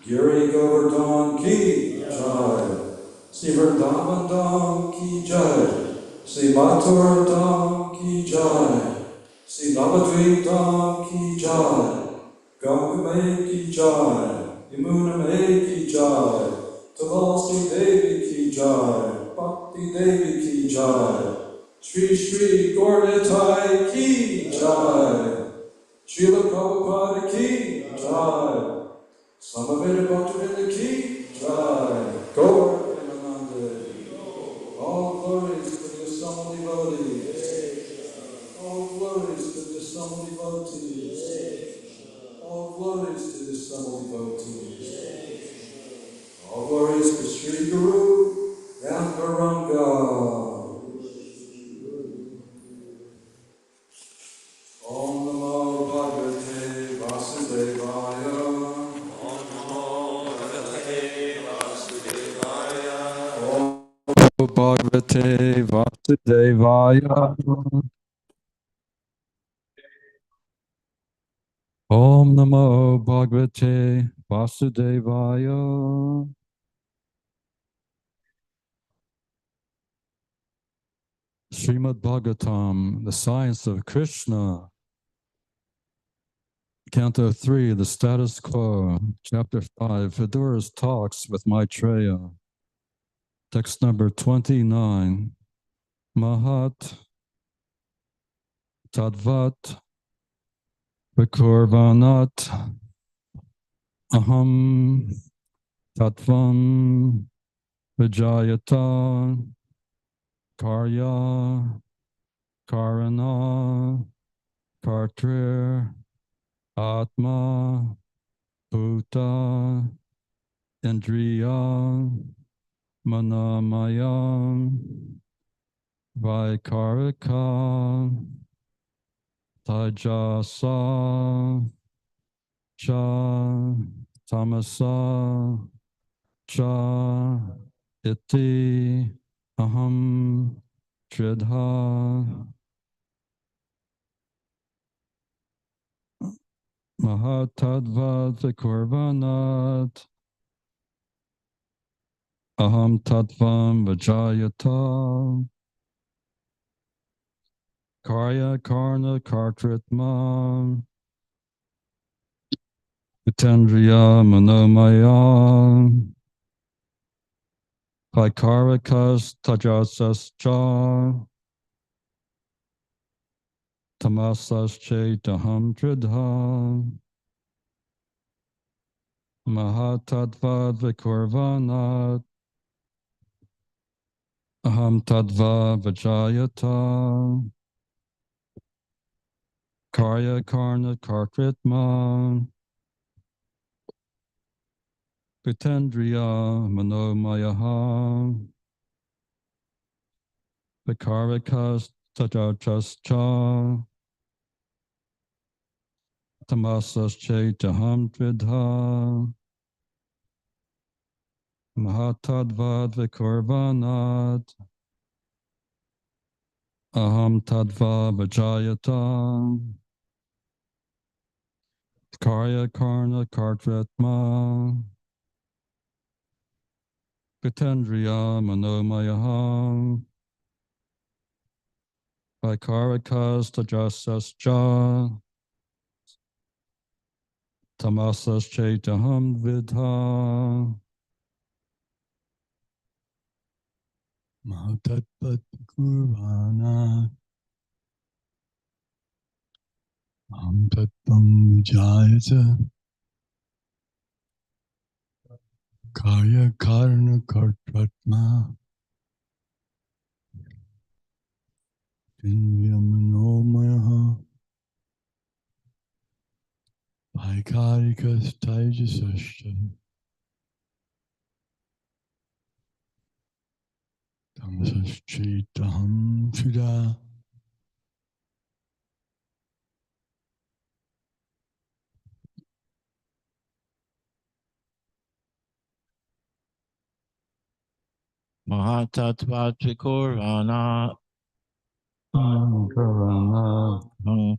Giri Govardhan ki Jai. Sri Vrindavan Dham Ki Jai. Sri Mathura Dham Ki Jai. Sri Navadvip Dham Ki Jai. Ganga Mai Ki Jai. Yamuna Mai Ki Jai. Tulasi Devi Ki Jai. Bhakti Devi Ki Jai. Shri Shri Gauratai Ki Jai. Srila Prabhupada Ki Jai. Samaveda Bhaktivinoda Ki Jai. Gaur Premanande. All glories to the assembled devotees. All glories to the assembled devotees. All glories to the assembled devotees. All glories to Sri Guru Ramparanga. Om Namo Bhagavate Vasudevaya. Om Namo Bhagavate Vasudevaya. Om Namo Bhagavate Vasudevaya. Om Namo Bhagavate Vasudevaya. Srimad Bhagavatam, the Science of Krishna. Canto 3, the Status Quo. Chapter 5, Vidura's Talks with Maitreya. Text number 29. Mahat Tadvat Vikurvanat Aham Tatvam Vijayata Karya Karana Kartrir Atma Bhuta Indriya Manamaya Vaikarika Tajasa Cha Tamasa Cha Iti Aham Tridha Mahatadvat Vikurvanat Aham Tatvam Vijayata Karya Karna Kartritma Vitendriya Manomaya Vaikarikas Tajasas Cha Tamasas Chaitaham Tridha Mahatadvad Vikurvanat Aham Tadva Vijayata Karya Karna Kartritma Vitendriya Manomayaha Vikarikas Tajachascha Tamasas Chaitaham Tridha Mahatadvad Vikurvanat Aham Tadva Vijayata Karya Karna Kartritma Vitendriya Manomayaha Vaikarikas Tajasascha Tamasas Chaitaham Vidha Mahatatpat Kurvana Aham Tattvam Vijayata Karya Karna Kartratma Vinyamanomayaha Vaikarikas Tajasascha Tamasas Chaitaham Vidha Mahatatvat Vikurvana Karana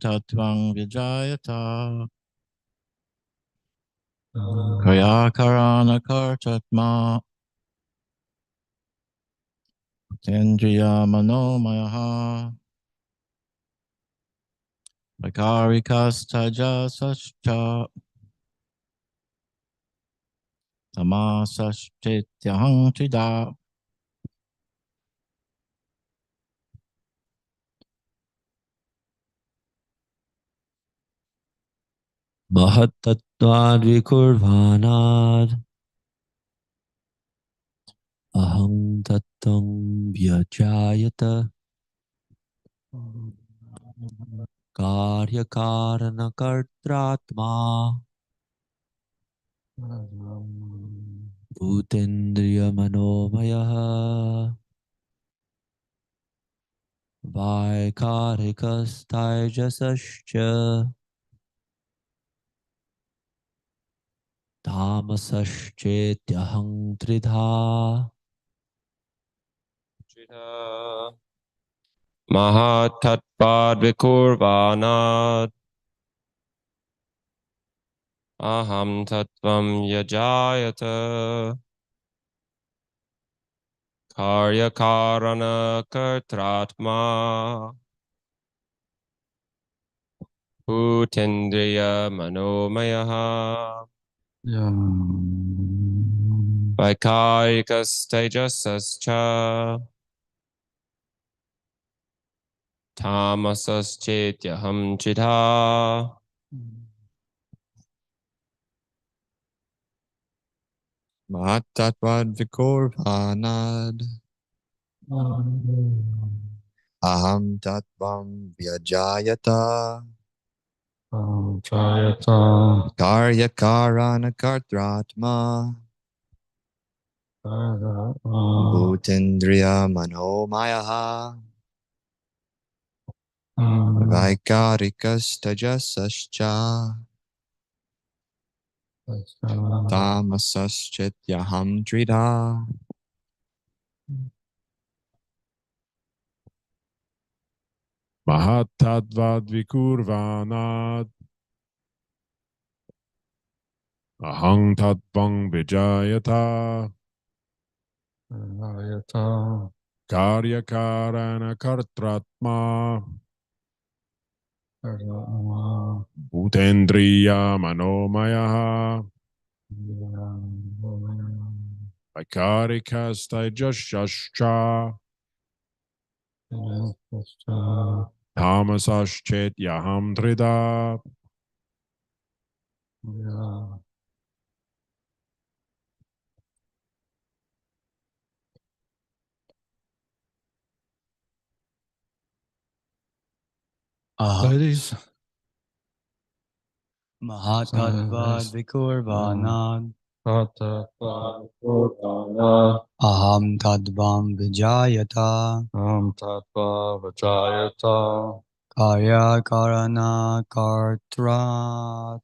Tatvang Vijayata Karya Karana Kartatma Tendriya Manomayaha Vaikarikas Sascha Tamasashchetyaham Trida Mahatattvad vikurvanad aham tattam vyajayata karya karana kartratma bhutendriya manomaya vaikarikas taijasascha tamasaschetyaham tridha Mahatatpad vikurvanat aham tattvam yajayata karya karana kartratma bhutendriya manomayaha vaikarikas tejasascha tamasaschetyaham chidha Mahatattvad vikurvanad aham tattvam vyajayata karya karana kartratma bhutendriya manomayaha vaikarikas tajasascha tamasaschityaham trida. Mahatattvad vikurvanad ahang tattvang vijayata karyakarana kartratma bhutendriya manomayaha vaikarikastajashascha tamasashchetyaham trida. Ladies, Mahatattvad vikurvanad aham tadvam vijayata karya karana kartratma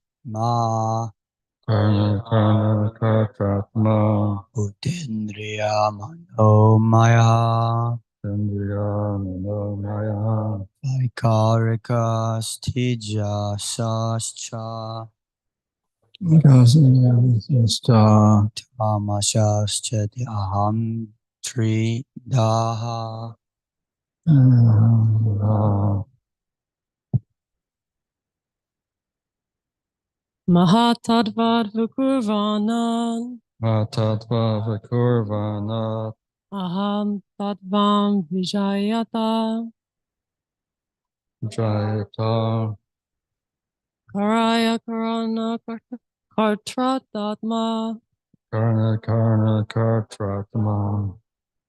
bhutendriya manomaya vaikarika stija sascha tamashaschati aham tridaha. Mahatadvad Vikurvana Aham Tadvam Vijayata Karaya Karana Kartratatma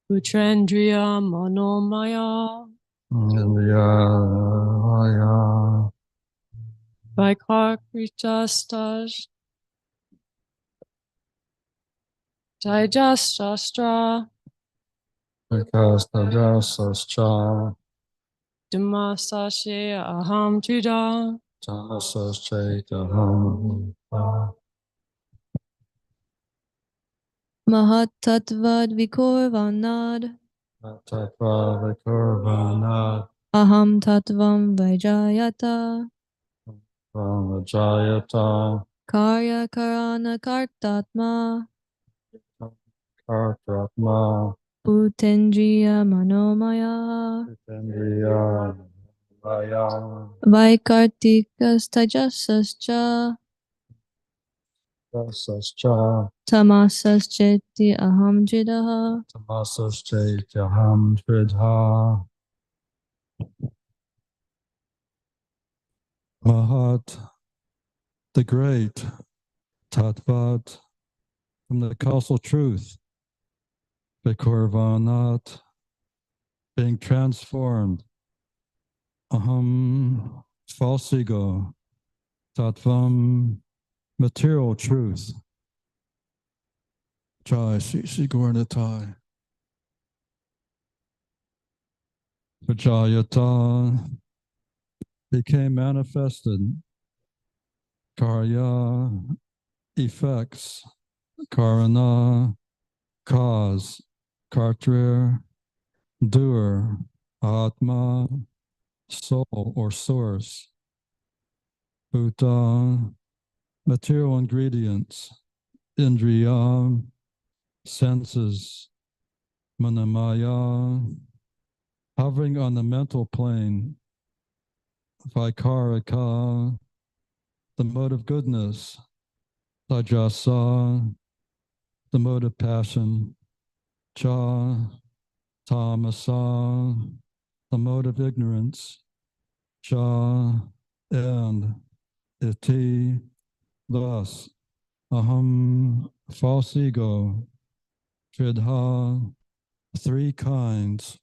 Putrendriya Manomaya Vaikarkritastas Dijastastra Dimasashe Aham Trida Mahatattvad vikurvanad aham tattvam vajayata karya karana kartatma Bhutendriya Manomaya Indriya Maya Vaikartikas Tajasascha Sascha Tamasascheti Aham Jidaha Tamasaschaitaham Tridha Mahat, the great Tattvat, from the causal truth, Vikurvanat, being transformed, Aham, false ego, Tattvam, material truth, Jai Shishi Gornatai, Vijayata, became manifested, Karya, effects, Karana, cause, Kartrir, doer, Atma, soul or source, Bhuta, material ingredients, Indriya, senses, Manamaya, hovering on the mental plane, Vikaraka, the mode of goodness, Tajasa, the mode of passion, Cha, Tamasa, the mode of ignorance, Cha, and Iti, thus, Aham, false ego, Tridha, three kinds.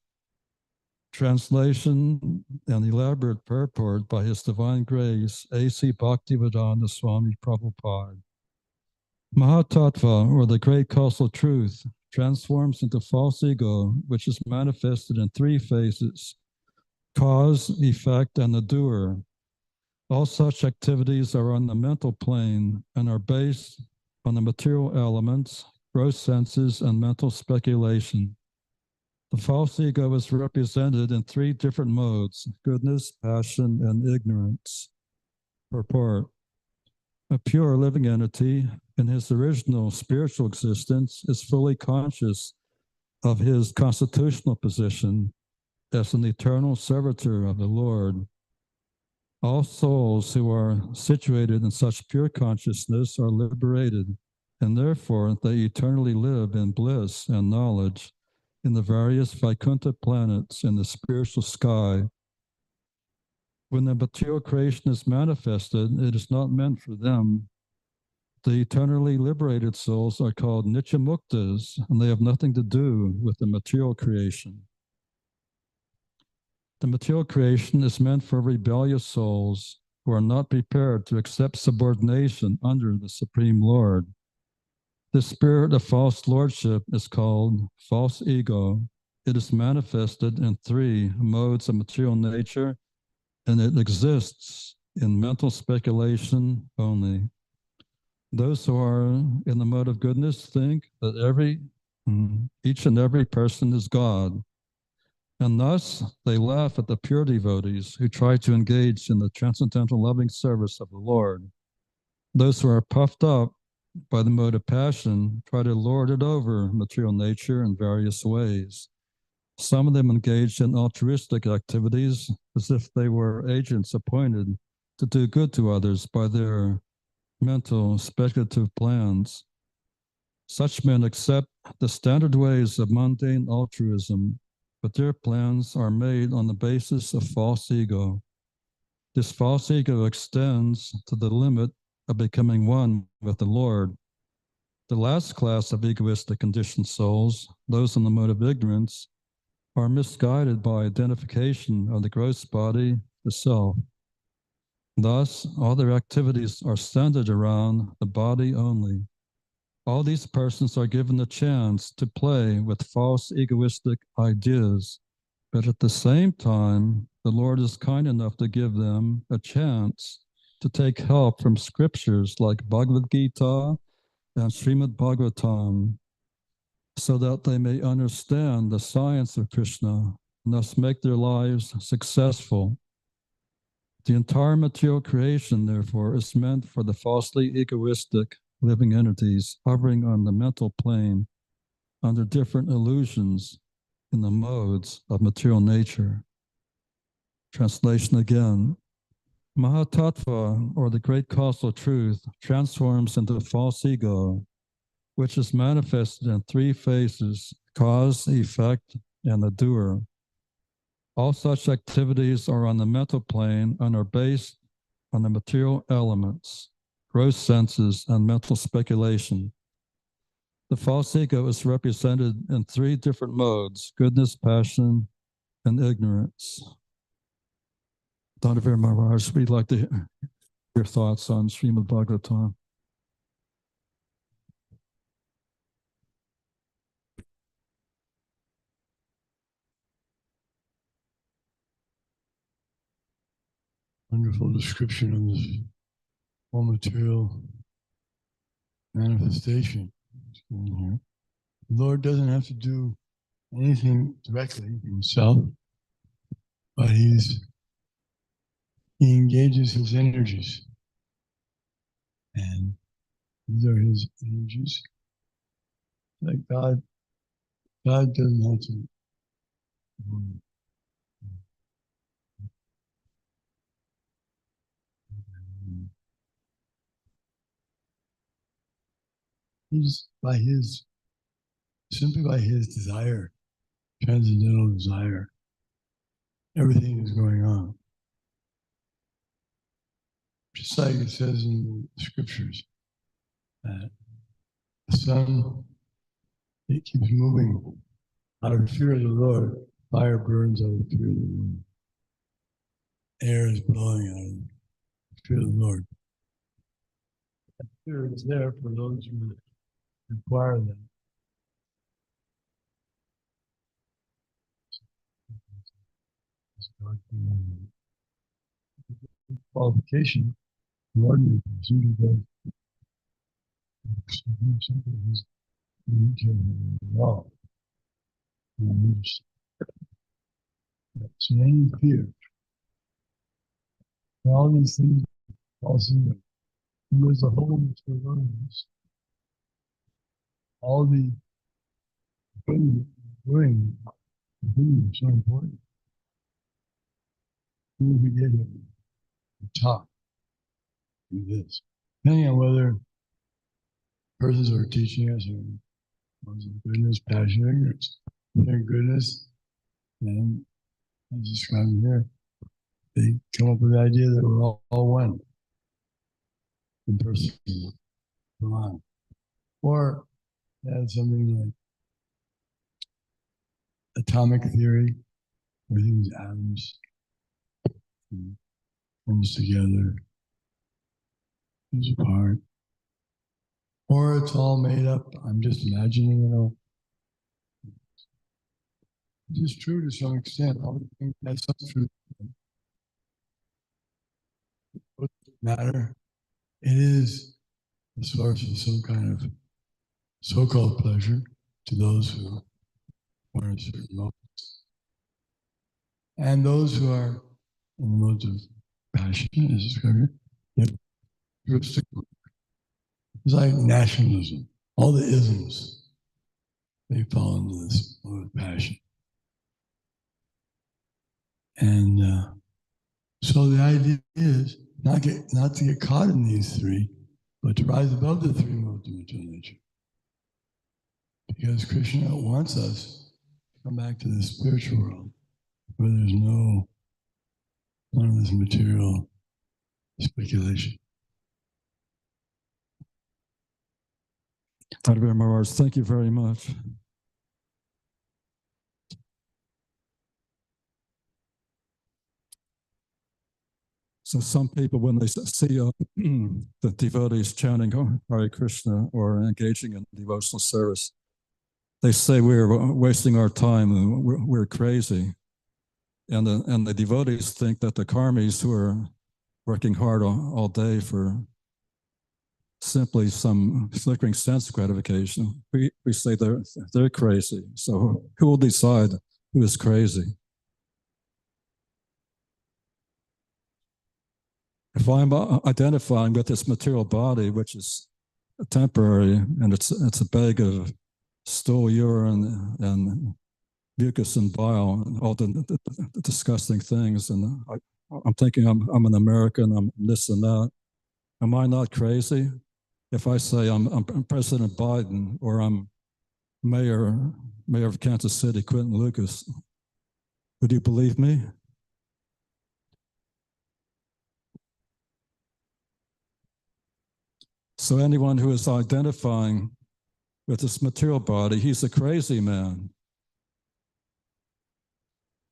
Translation and elaborate purport by His Divine Grace, A.C. Bhaktivedanta Swami Prabhupada. Mahatattva, or the great causal truth, transforms into false ego, which is manifested in three phases: cause, effect, and the doer. All such activities are on the mental plane and are based on the material elements, gross senses, and mental speculation. The false ego is represented in three different modes: goodness, passion, and ignorance. Purport. A pure living entity in his original spiritual existence is fully conscious of his constitutional position as an eternal servitor of the Lord. All souls who are situated in such pure consciousness are liberated, and therefore they eternally live in bliss and knowledge in the various Vaikuntha planets in the spiritual sky. When the material creation is manifested, it is not meant for them. The eternally liberated souls are called Nityamuktas, and they have nothing to do with the material creation. The material creation is meant for rebellious souls who are not prepared to accept subordination under the Supreme Lord. The spirit of false lordship is called false ego. It is manifested in three modes of material nature, and it exists in mental speculation only. Those who are in the mode of goodness think that each and every person is God. And thus they laugh at the pure devotees who try to engage in the transcendental loving service of the Lord. Those who are puffed up by the mode of passion try to lord it over material nature in various ways. Some of them engage in altruistic activities as if they were agents appointed to do good to others by their mental speculative plans. Such men accept the standard ways of mundane altruism, but their plans are made on the basis of false ego. This false ego extends to the limit of becoming one with the Lord. The last class of egoistic conditioned souls, those in the mode of ignorance, are misguided by identification of the gross body, the self. Thus, all their activities are centered around the body only. All these persons are given the chance to play with false egoistic ideas, but at the same time, the Lord is kind enough to give them a chance to take help from scriptures like Bhagavad Gita and Srimad Bhagavatam, so that they may understand the science of Krishna and thus make their lives successful. The entire material creation, therefore, is meant for the falsely egoistic living entities hovering on the mental plane. under different illusions in the modes of material nature. Translation again. Mahatattva, or the great causal truth, transforms into false ego, which is manifested in three phases: cause, effect, and the doer. All such activities are on the mental plane and are based on the material elements, gross senses, and mental speculation. The false ego is represented in three different modes: goodness, passion, and ignorance. Dr. Maharaj, we'd like to hear your thoughts on Srimad Bhagavatam. Wonderful description of this whole material manifestation in here. The Lord doesn't have to do anything directly himself, but he engages his energies. And these are his energies. Like God doesn't have to he's simply by his desire, transcendental desire, everything is going on. Just like it says in the scriptures that the sun, it keeps moving out of fear of the Lord. Fire burns out of fear of the Lord. Air is blowing out of fear of the Lord. That fear is there for those who require that. Qualification, the ordinary person who does something who's at all. So any fear, all these things also, there's a whole material. All the things doing are so important. We get to talk, do this. Depending on whether persons are teaching us or goodness, passion, ignorance. Their goodness, and as described here, they come up with the idea that we're all one in person. Or something like atomic theory, everything's atoms, comes together, comes apart. Or it's all made up. I'm just imagining, It's true to some extent. All the things has some truth. What does it matter? It is a source of some kind of so-called pleasure to those who are in certain modes. And those who are in the modes of passion, as described here, it's like nationalism. All the isms, they fall into this mode of passion. And so the idea is not to get caught in these three, but to rise above the three modes of material nature. Because Krishna wants us to come back to the spiritual world, where there's none of this material speculation. Dr. Maharaj, thank you very much. So some people, when they see the devotees chanting Hare Krishna or engaging in devotional service, they say we're wasting our time, we're crazy. And the devotees think that the karmis who are working hard all day for simply some flickering sense gratification, we say they're crazy. So who will decide who is crazy? If I'm identifying with this material body, which is temporary, and it's a bag of stool, urine, and mucus and bile, and all the disgusting things. And I'm thinking I'm an American, I'm this and that. Am I not crazy? If I say I'm President Biden or I'm Mayor of Kansas City, Quentin Lucas, would you believe me? So anyone who is identifying with this material body, he's a crazy man.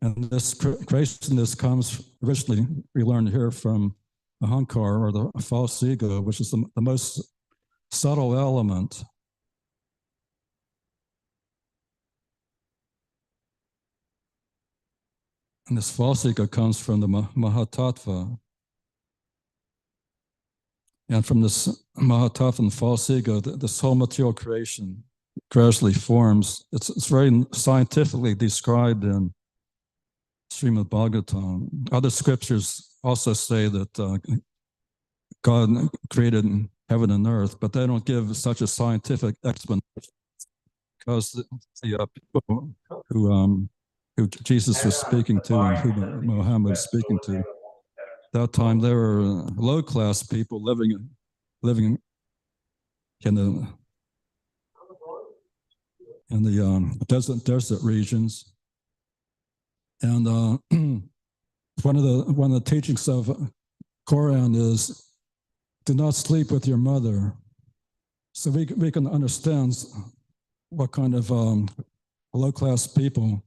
And this craziness comes originally, we learned here, from ahankar, or the false ego, which is the most subtle element. And this false ego comes from the Mahatattva. And from this Mahatattva and false ego, this whole material creation gradually forms. It's very scientifically described in Srimad Bhagavatam. Other scriptures also say that God created heaven and earth, but they don't give such a scientific explanation, because the people who Jesus was speaking to and who Muhammad was speaking to, at that time they were low-class people living in the desert regions. And one of the teachings of Quran is, do not sleep with your mother. So we can understand what kind of low-class people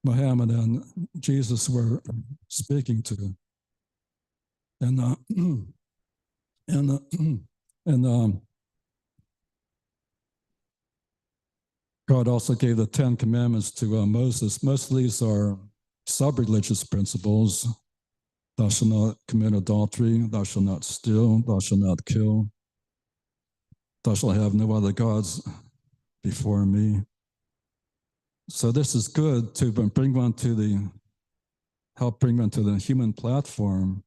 Muhammad and Jesus were speaking to. And God also gave the 10 Commandments to Moses. Most of these are sub-religious principles. Thou shalt not commit adultery, thou shalt not steal, thou shalt not kill, thou shalt have no other gods before me. So this is good to bring one to help bring one to the human platform,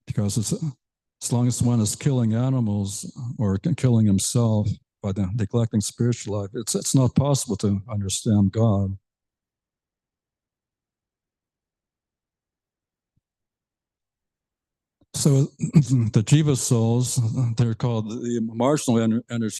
because as long as one is killing animals or killing himself by neglecting spiritual life, it's not possible to understand God. So the Jiva souls, they're called the marginal energy.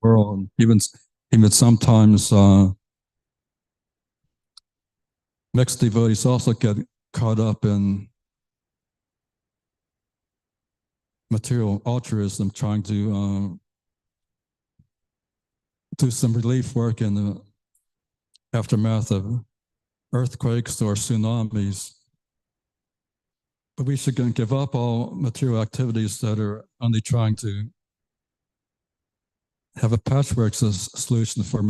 World. Even sometimes mixed devotees also get caught up in material altruism, trying to do some relief work in the aftermath of earthquakes or tsunamis. But we should give up all material activities that are only trying to have a patchwork solution for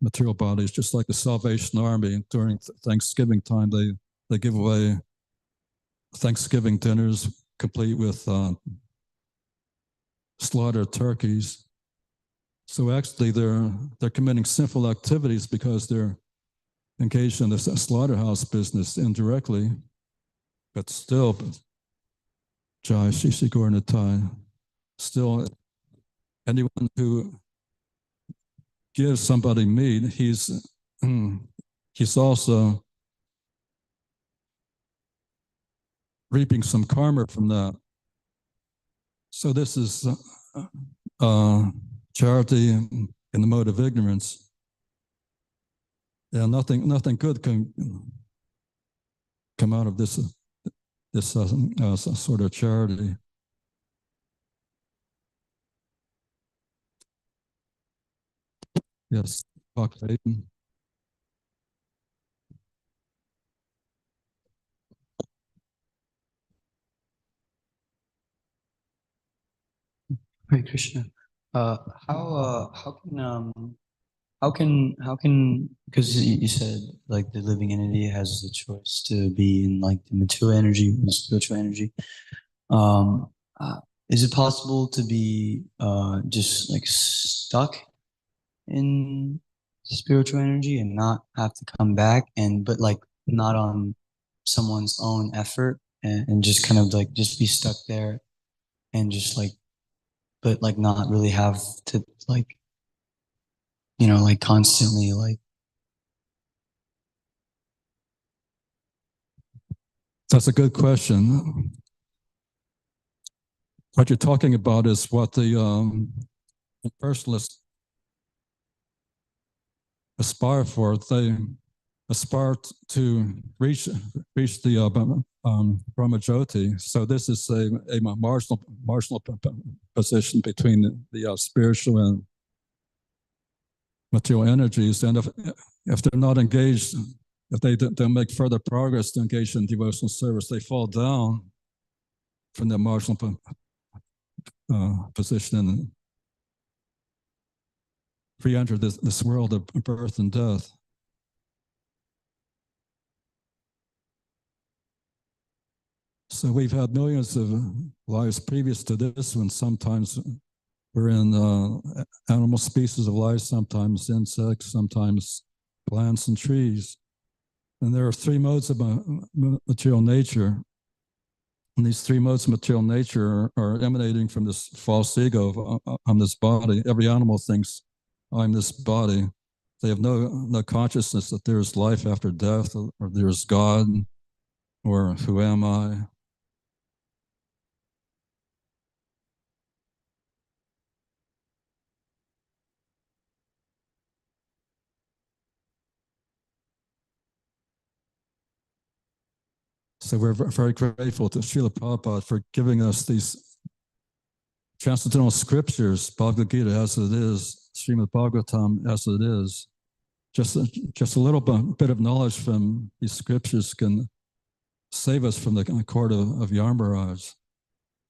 material bodies, just like the Salvation Army during Thanksgiving time. They give away Thanksgiving dinners complete with slaughtered turkeys. So actually, they're committing sinful activities because they're engaged in this slaughterhouse business indirectly, but still, Jai Shishi Gornatai, still, anyone who gives somebody meat, he's also reaping some karma from that. So this is charity in the mode of ignorance. Yeah, nothing good can come out of this sort of charity. Yes, Dr. Hayden. Hare Krishna. How can because you said like the living entity has the choice to be in like the material energy and the spiritual energy. Um, is it possible to be just like stuck in spiritual energy and not have to come back but like not on someone's own effort and just kind of like just be stuck there and just like but like not really have to like like constantly like That's a good question. What you're talking about is what the personalists aspire for. They aspire to reach the Brahmajyoti. So this is a marginal position between the spiritual and material energies. And if they're not engaged, if they don't make further progress to engage in devotional service, they fall down from the marginal position and re-enter this world of birth and death. So we've had millions of lives previous to this one. Sometimes we're in animal species of life, sometimes insects, sometimes plants and trees. And there are three modes of material nature. And these three modes of material nature are emanating from this false ego of I'm this body. Every animal thinks I'm this body. They have no consciousness that there is life after death, or there is God, or who am I? So we're very grateful to Srila Prabhupada for giving us these transcendental scriptures, Bhagavad Gita as it is, Srimad Bhagavatam as it is. Just a little bit of knowledge from these scriptures can save us from the court of Yarmaraj.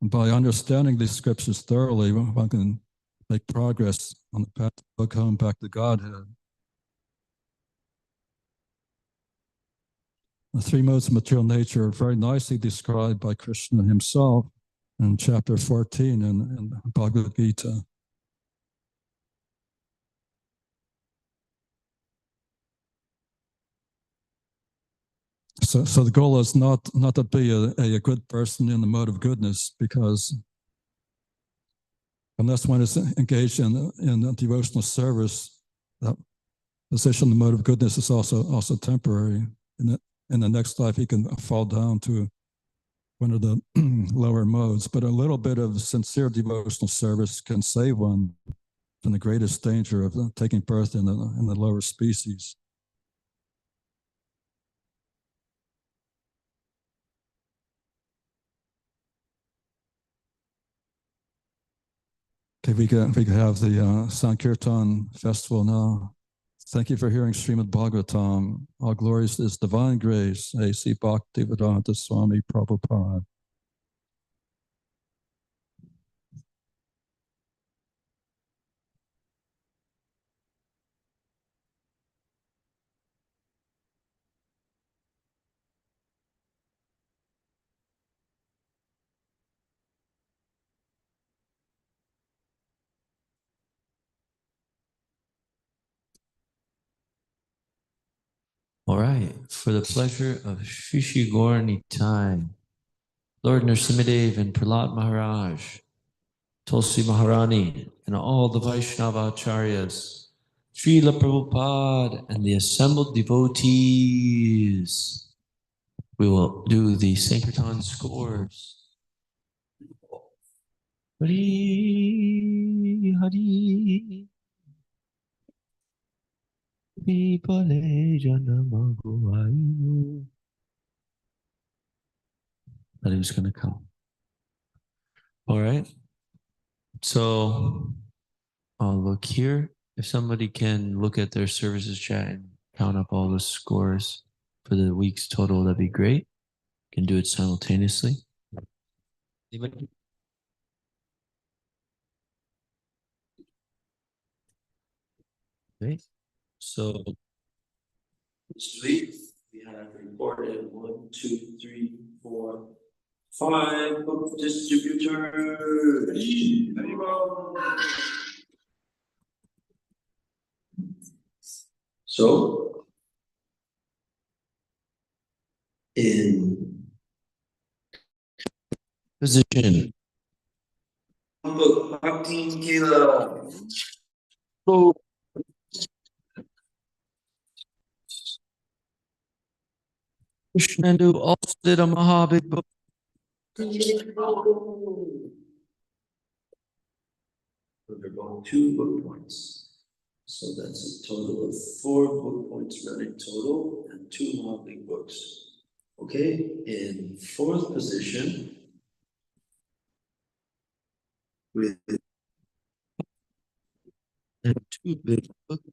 And by understanding these scriptures thoroughly, one can make progress on the path to come back to Godhead. The three modes of material nature are very nicely described by Krishna himself in chapter 14 in Bhagavad Gita. So the goal is not to be a good person in the mode of goodness, because unless one is engaged in devotional service, that position in the mode of goodness is also temporary. In the next life, he can fall down to one of the lower modes. But a little bit of sincere devotional service can save one from the greatest danger of taking birth in the lower species. Okay, we could have the Sankirtan festival now. Thank you for hearing Srimad Bhagavatam. All glories to His divine grace, A.C. Bhaktivedanta Swami Prabhupada. All right, for the pleasure of Shri Gaur Nitai, Lord Nrsimhadev and Prahlad Maharaj, Tulsi Maharani, and all the Vaishnava Acharyas, Srila Prabhupada, and the assembled devotees, we will do the Sankirtan scores. Hari Hari Vipale Janamaguayu. That he was going to come. All right. So I'll look here. If somebody can look at their services chat and count up all the scores for the week's total, that'd be great. Can do it simultaneously. Anybody? Okay. So this week we have reported 1, 2, 3, 4, 5 book distributors. So in position, book 14 kilo. So Krishnendu also did a Mahabig book. They're going 2 book points. So that's a total of 4 book points running total and 2 Mahabig books. Okay, in 4th position with 2 big books.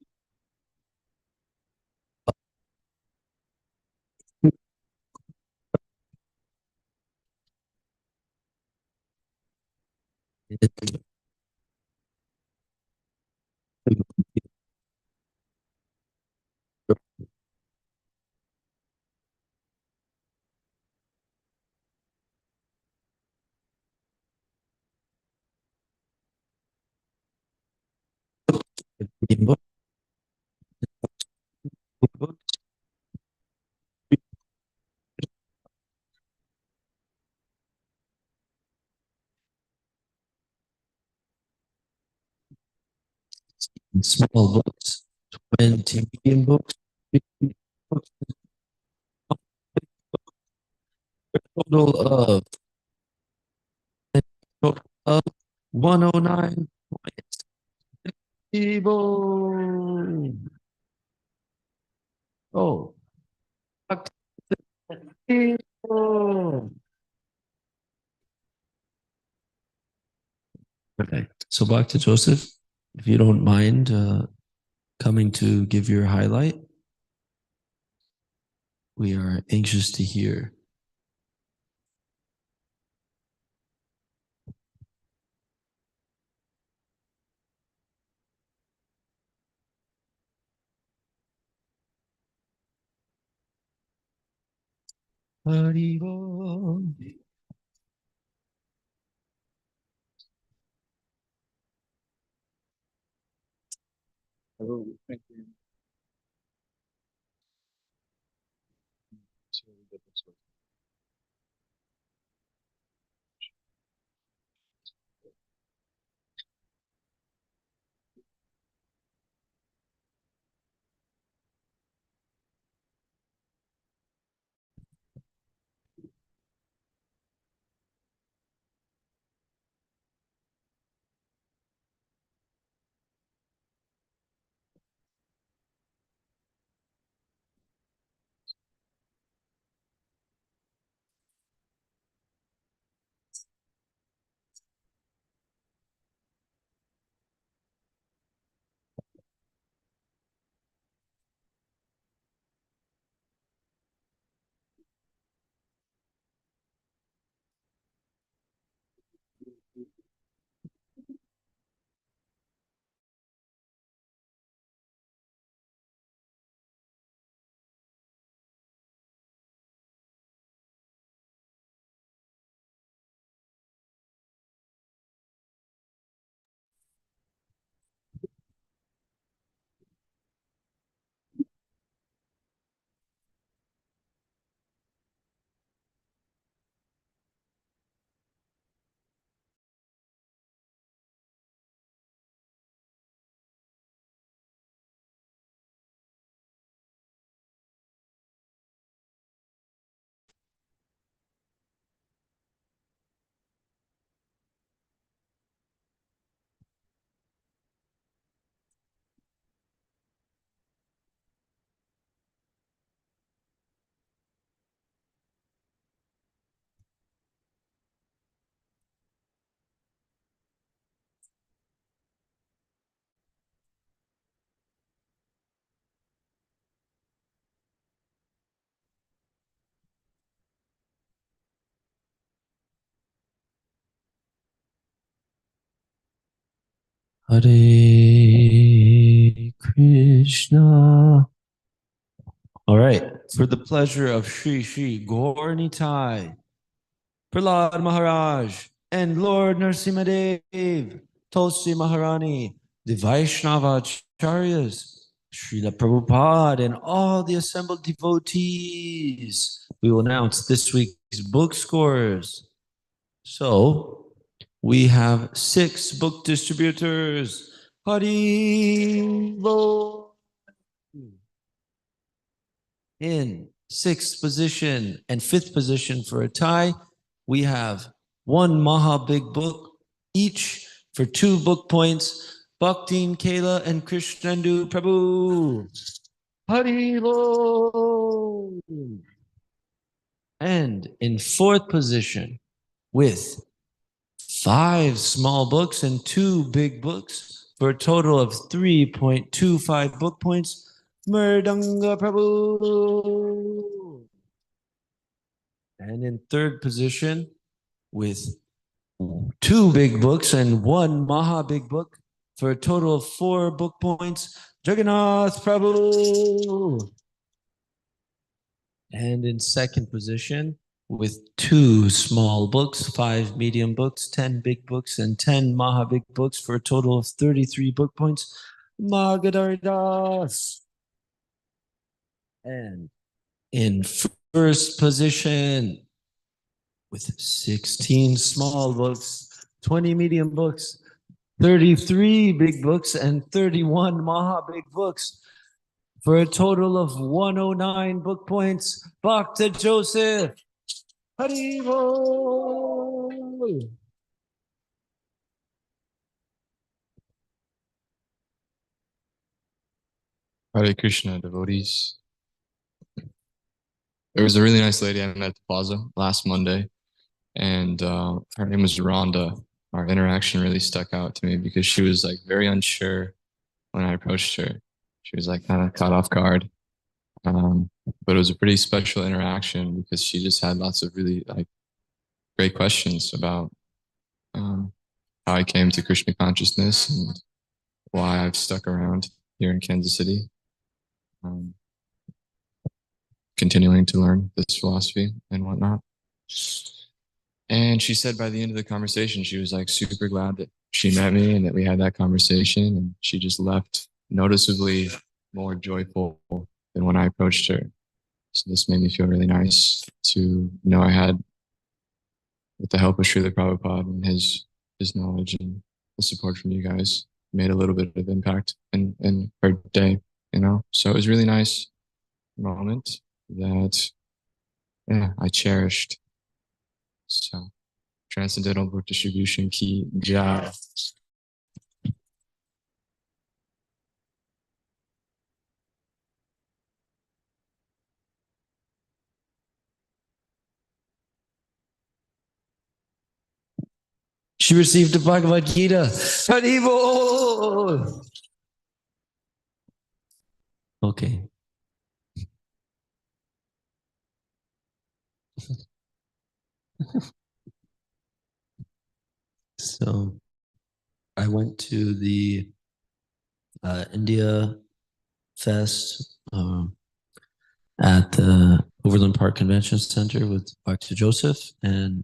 Small books, 20 medium books, 50 books, total of 109 points. Evil. Oh. Evil. Okay, so back to Joseph, if you don't mind coming to give your highlight. We are anxious to hear. Haribo. Hare Krishna. All right, for the pleasure of Sri Sri Gaurnitai, Prahlad Maharaj, and Lord Narasimhadev, Tulsi Maharani, the Vaishnavacharyas, Srila Prabhupada, and all the assembled devotees, we will announce this week's book scores. So, we have 6 book distributors. Hari Bol. In 6th position and 5th position for a tie, we have 1 Maha Big Book each for 2 book points. Bhaktin, Kayla, and Krishnendu Prabhu. Hari Bol. And in 4th position with 5 small books and 2 big books for a total of 3.25 book points, Mridanga Prabhu. And in 3rd position with 2 big books and 1 Maha Big Book for a total of 4 book points, Jagannath Prabhu. And in 2nd position with 2 small books, 5 medium books, 10 big books, and 10 Maha Big Books for a total of 33 book points, Magadaridas. And in 1st position with 16 small books, 20 medium books, 33 big books, and 31 Maha Big Books for a total of 109 book points, Bhakta Joseph. Hari Bol. Hare Krishna, devotees. There was a really nice lady I met at the plaza last Monday, and her name was Rhonda. Our interaction really stuck out to me because she was like very unsure when I approached her. She was like kind of caught off guard. But it was a pretty special interaction because she just had lots of really like great questions about how I came to Krishna consciousness and why I've stuck around here in Kansas City, continuing to learn this philosophy and whatnot. And she said by the end of the conversation, she was like super glad that she met me and that we had that conversation. And she just left noticeably more joyful than when I approached her. So this made me feel really nice to know I had, with the help of Srila Prabhupada and his knowledge and the support from you guys, made a little bit of impact in her day, you know? So it was a really nice moment that, yeah, I cherished. So, Transcendental Book Distribution Ki Jai. She received the Bhagavad Gita. Hari Bol. Okay. So I went to the India Fest at the Overland Park Convention Center with Dr. Joseph, and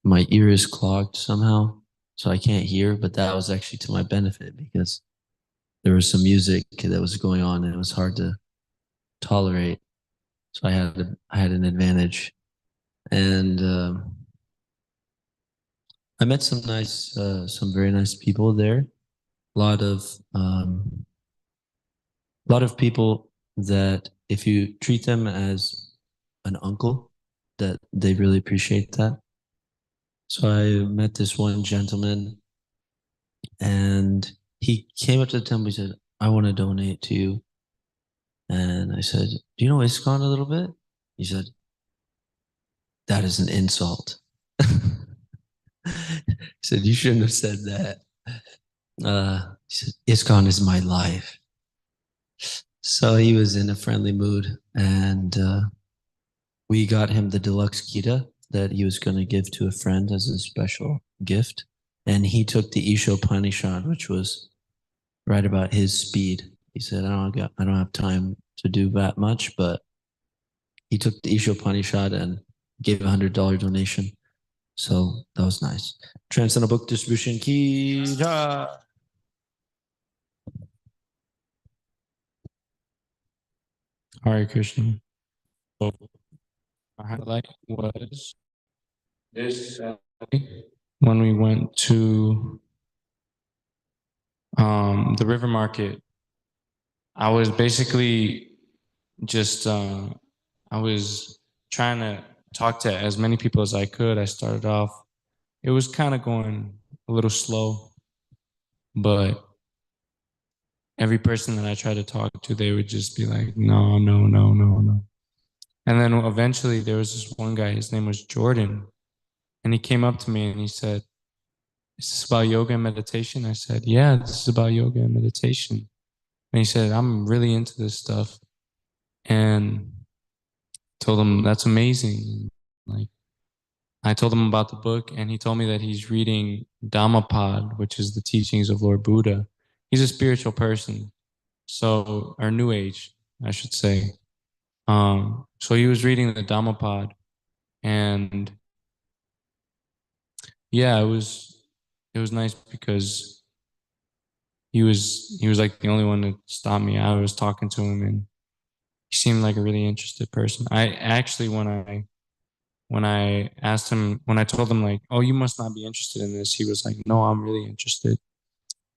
my ear is clogged somehow, so I can't hear, but that was actually to my benefit because there was some music that was going on and it was hard to tolerate. So I had an advantage. And I met some very nice people there. A lot of people that if you treat them as an uncle, that they really appreciate that. So I met this one gentleman, and he came up to the temple. He said, "I want to donate to you." And I said, "Do you know ISKCON a little bit?" He said, "That is an insult." He said, "You shouldn't have said that." He said, "ISKCON is my life." So he was in a friendly mood, and we got him the deluxe Gita that he was going to give to a friend as a special gift. and he took the Ishopanishad, which was right about his speed. He said, I don't have time to do that much, but he took the Ishopanishad and gave $100 donation. So that was nice. Transcendental Book Distribution Ki Jai. Hare Krishna. So my highlight was this Saturday when we went to the river market. I was basically just I was trying to talk to as many people as I could. I started off, it was kind of going a little slow, but every person that I tried to talk to, they would just be like, no, no, no, no, no. And then eventually there was this one guy, his name was Jordan, and he came up to me and he said, is this about yoga and meditation? I said, yeah, this is about yoga and meditation. And he said, I'm really into this stuff. And told him, that's amazing. Like, I told him about the book, and he told me that he's reading Dhammapad, which is the teachings of Lord Buddha. He's a spiritual person, so, or New Age, I should say. So he was reading the Dhammapad, and yeah, it was nice because he was like the only one that stopped me. I was talking to him, and he seemed like a really interested person. I actually, when I asked him, when I told him like, oh, you must not be interested in this, he was like, no, I'm really interested.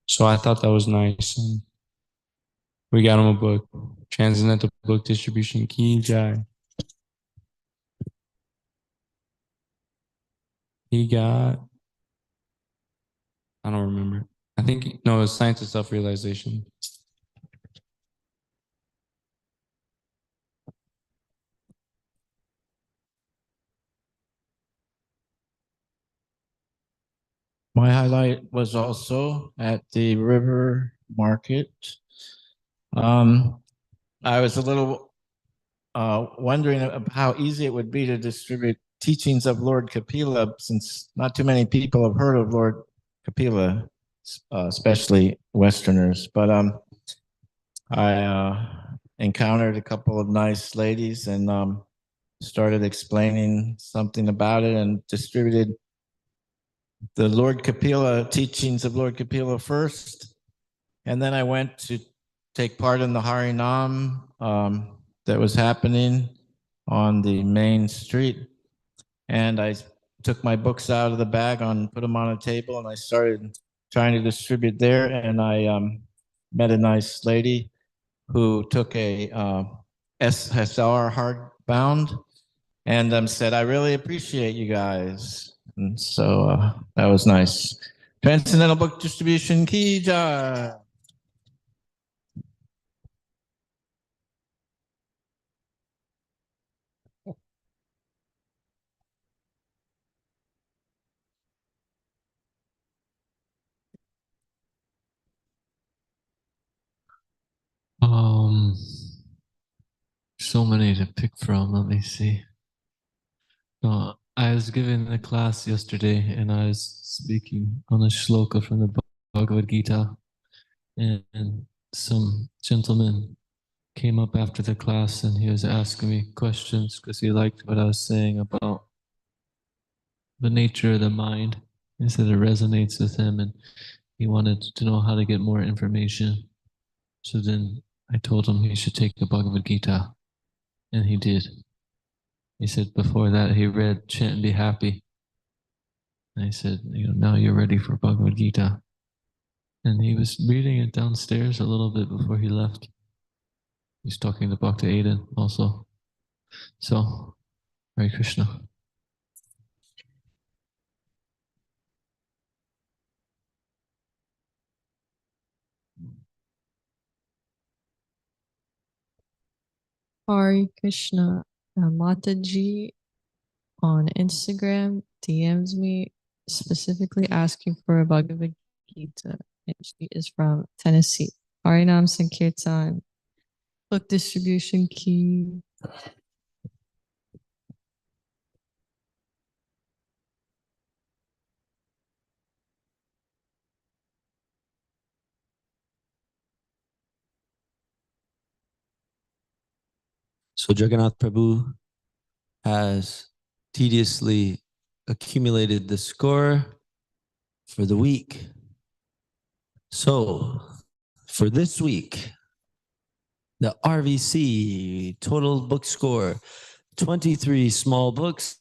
So I thought that was nice. And we got him a book, Transcendental Book Distribution Ki Jai. He got, I don't remember. I think, no, it's Science of Self-Realization. My highlight was also at the river market. I was a little wondering how easy it would be to distribute teachings of Lord Kapila, since not too many people have heard of Lord Kapila, especially Westerners. But I encountered a couple of nice ladies and started explaining something about it and distributed the Lord Kapila teachings of Lord Kapila first. And then I went to take part in the Harinam that was happening on the main street. And I took my books out of the bag and put them on a table, and I started trying to distribute there. And I met a nice lady who took a SSR hardbound and said, I really appreciate you guys. And so that was nice. Transcendental Book Distribution Ki Jai. So many to pick from. Let me see. I was giving a class yesterday, and I was speaking on a shloka from the Bhagavad Gita, and some gentleman came up after the class, and he was asking me questions because he liked what I was saying about the nature of the mind. He said it resonates with him, and he wanted to know how to get more information. So then I told him he should take the Bhagavad Gita, and he did. He said before that he read Chant and Be Happy. And I said, now you're ready for Bhagavad Gita. And he was reading it downstairs a little bit before he left. He's talking to Bhakta Aiden also. So, Hare Krishna. Hare Krishna. Mataji on Instagram DMs me specifically asking for a Bhagavad Gita, and she is from Tennessee. Harinam Sankirtan, book distribution key. So Jagannath Prabhu has tediously accumulated the score for the week. So for this week, the RVC total book score, 23 small books,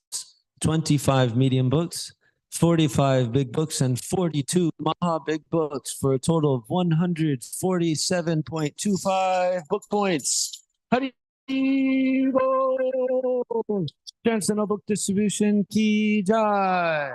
25 medium books, 45 big books, and 42 Maha big books for a total of 147.25 book points. Hari Bol! Transcendental Book Distribution Ki Jai.